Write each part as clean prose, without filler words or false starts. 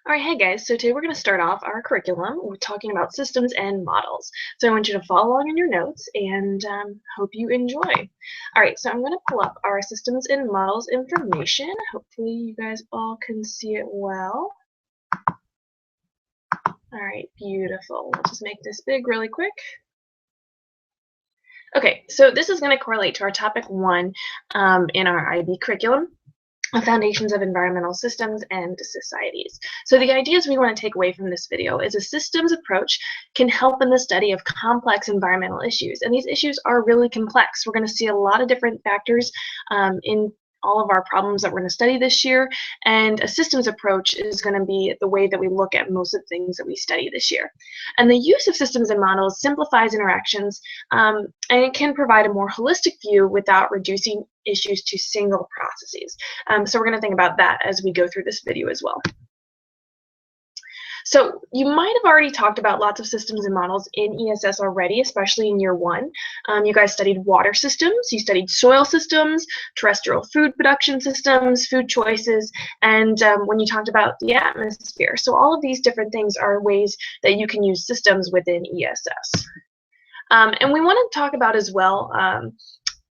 All right, hey guys, so today we're going to start off our curriculum. We're talking about systems and models. So I want you to follow along in your notes and hope you enjoy. All right, so I'm going to pull up our systems and models information. Hopefully you guys all can see it well. All right, beautiful. Let's just make this big really quick. Okay, so this is going to correlate to our topic 1 in our IB curriculum. Foundations of environmental systems and societies. So the ideas we want to take away from this video is a systems approach can help in the study of complex environmental issues. And these issues are really complex. We're going to see a lot of different factors in all of our problems that we're going to study this year, and a systems approach is going to be the way that we look at most of the things that we study this year. And the use of systems and models simplifies interactions, and it can provide a more holistic view without reducing issues to single processes. So we're going to think about that as we go through this video as well. So you might have already talked about lots of systems and models in ESS already, especially in year 1. You guys studied water systems, you studied soil systems, terrestrial food production systems, food choices, and when you talked about the atmosphere. So all of these different things are ways that you can use systems within ESS. And we want to talk about as well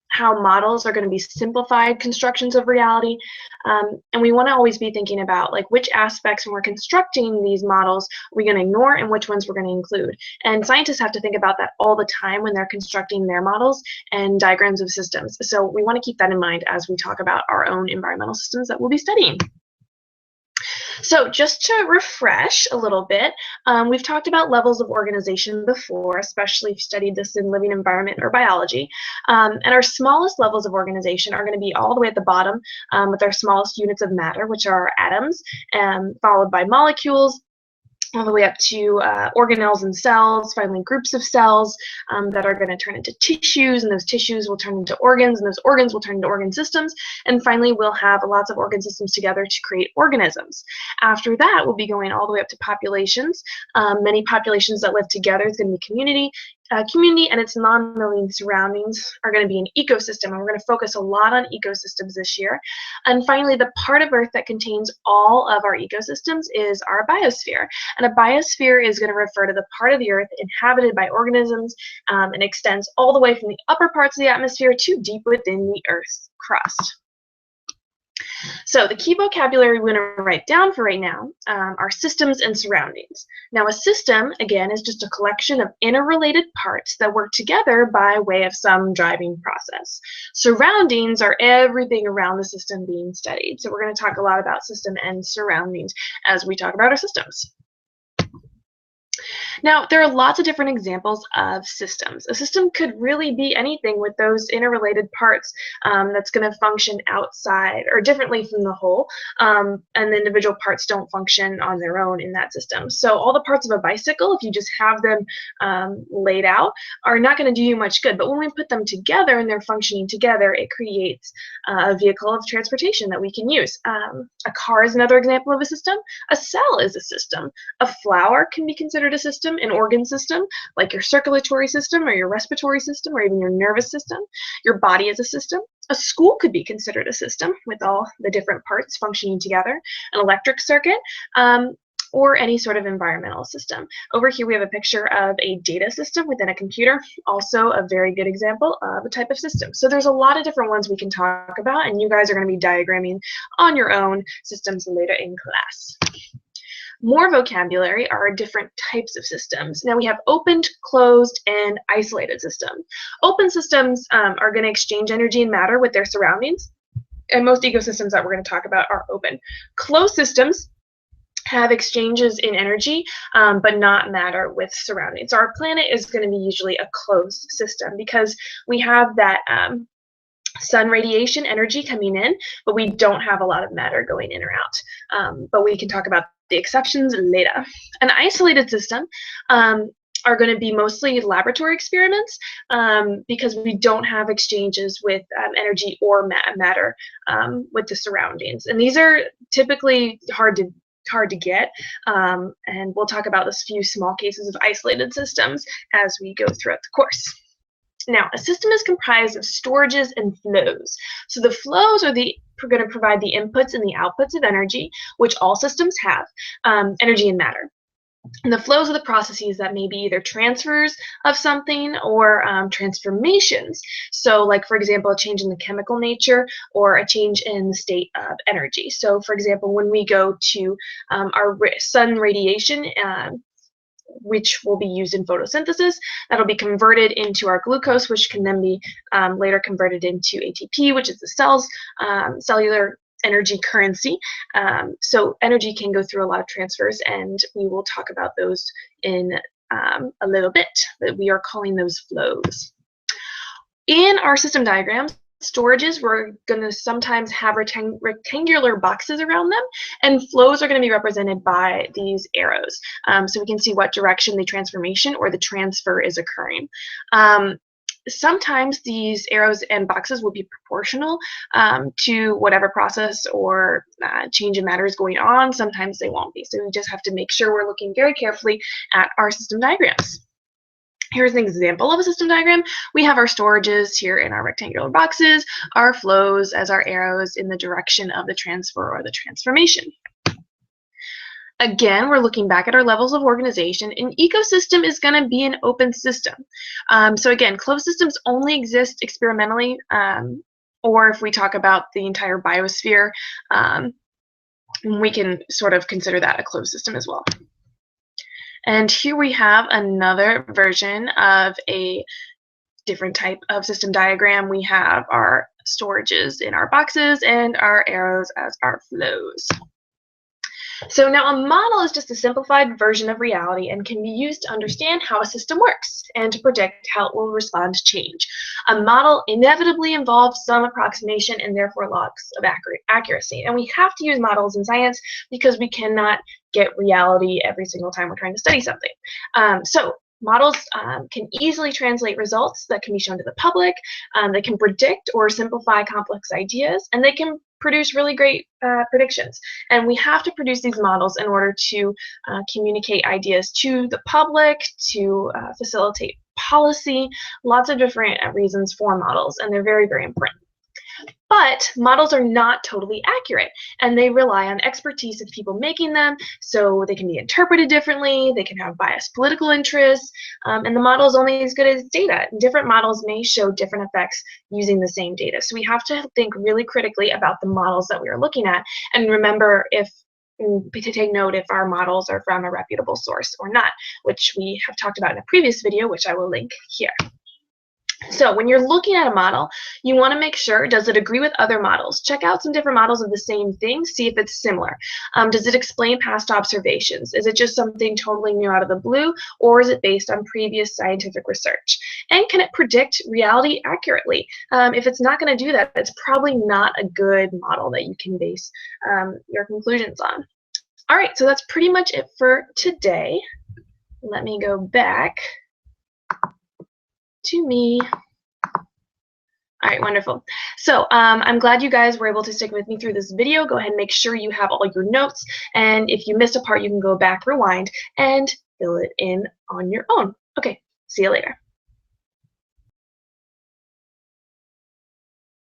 how models are going to be simplified constructions of reality. And we want to always be thinking about like which aspects when we're constructing these models are we going to ignore and which ones we're going to include. And scientists have to think about that all the time when they're constructing their models and diagrams of systems. So we want to keep that in mind as we talk about our own environmental systems that we'll be studying. So just to refresh a little bit, we've talked about levels of organization before, especially if you studied this in living environment or biology. And our smallest levels of organization are going to be all the way at the bottom with our smallest units of matter, which are atoms, followed by molecules, all the way up to organelles and cells, finally groups of cells that are going to turn into tissues, and those tissues will turn into organs, and those organs will turn into organ systems, and finally we'll have lots of organ systems together to create organisms. After that, we'll be going all the way up to populations. Many populations that live together is going to be community, and its non-marine surroundings are going to be an ecosystem, and we're going to focus a lot on ecosystems this year. And finally, the part of Earth that contains all of our ecosystems is our biosphere. And a biosphere is going to refer to the part of the Earth inhabited by organisms and extends all the way from the upper parts of the atmosphere to deep within the Earth's crust. So the key vocabulary we're going to write down for right now are systems and surroundings. Now a system, again, is just a collection of interrelated parts that work together by way of some driving process. Surroundings are everything around the system being studied. So we're going to talk a lot about system and surroundings as we talk about our systems. Now, there are lots of different examples of systems. A system could really be anything with those interrelated parts that's going to function outside or differently from the whole, and the individual parts don't function on their own in that system. So all the parts of a bicycle, if you just have them laid out, are not going to do you much good. But when we put them together and they're functioning together, it creates a vehicle of transportation that we can use. A car is another example of a system. A cell is a system. A flower can be considered a system. An organ system, like your circulatory system or your respiratory system or even your nervous system. Your body is a system. A school could be considered a system with all the different parts functioning together. An electric circuit, or any sort of environmental system. Over here we have a picture of a data system within a computer, also a very good example of a type of system. So there's a lot of different ones we can talk about, and you guys are going to be diagramming on your own systems later in class. More vocabulary are different types of systems. Now we have opened, closed, and isolated systems. Open systems are going to exchange energy and matter with their surroundings, and most ecosystems that we're going to talk about are open. Closed systems have exchanges in energy, but not matter with surroundings. So our planet is going to be usually a closed system because we have that sun radiation energy coming in, but we don't have a lot of matter going in or out. But we can talk about the exceptions later. An isolated system are going to be mostly laboratory experiments because we don't have exchanges with energy or matter with the surroundings. And these are typically hard to get, and we'll talk about this few small cases of isolated systems as we go throughout the course. Now, a system is comprised of storages and flows. So the flows are the going to provide the inputs and the outputs of energy, which all systems have, energy and matter. And the flows are the processes that may be either transfers of something or transformations. So like, for example, a change in the chemical nature or a change in the state of energy. So for example, when we go to our sun radiation, which will be used in photosynthesis, that'll be converted into our glucose, which can then be later converted into ATP, which is the cell's cellular energy currency. So energy can go through a lot of transfers, and we will talk about those in a little bit, but we are calling those flows. In our system diagrams, storages, we're going to sometimes have rectangular boxes around them, and flows are going to be represented by these arrows. So we can see what direction the transformation or the transfer is occurring. Sometimes these arrows and boxes will be proportional to whatever process or change in matter is going on. Sometimes they won't be. So we just have to make sure we're looking very carefully at our system diagrams. Here's an example of a system diagram. We have our storages here in our rectangular boxes, our flows as our arrows in the direction of the transfer or the transformation. Again, we're looking back at our levels of organization. An ecosystem is going to be an open system. So again, closed systems only exist experimentally, or if we talk about the entire biosphere, we can sort of consider that a closed system as well. And here we have another version of a different type of system diagram. We have our storages in our boxes and our arrows as our flows. So now a model is just a simplified version of reality and can be used to understand how a system works and to predict how it will respond to change. A model inevitably involves some approximation and therefore lots of accuracy. And we have to use models in science because we cannot get reality every single time we're trying to study something. So models can easily translate results that can be shown to the public. They can predict or simplify complex ideas, and they can produce really great predictions. And we have to produce these models in order to communicate ideas to the public, to facilitate policy, lots of different reasons for models, and they're very, very important. But models are not totally accurate, and they rely on expertise of people making them, so they can be interpreted differently, they can have biased political interests, and the model is only as good as data. Different models may show different effects using the same data. So we have to think really critically about the models that we are looking at, and remember to take note if our models are from a reputable source or not, which we have talked about in a previous video, which I will link here. So when you're looking at a model, you want to make sure, does it agree with other models? Check out some different models of the same thing, see if it's similar. Does it explain past observations? Is it just something totally new out of the blue, or is it based on previous scientific research? And can it predict reality accurately? If it's not going to do that, it's probably not a good model that you can base your conclusions on. All right, so that's pretty much it for today. Let me go back to me. All right, wonderful. So I'm glad you guys were able to stick with me through this video. Go ahead and make sure you have all your notes, and if you missed a part, you can go back, rewind, and fill it in on your own. Okay, see you later.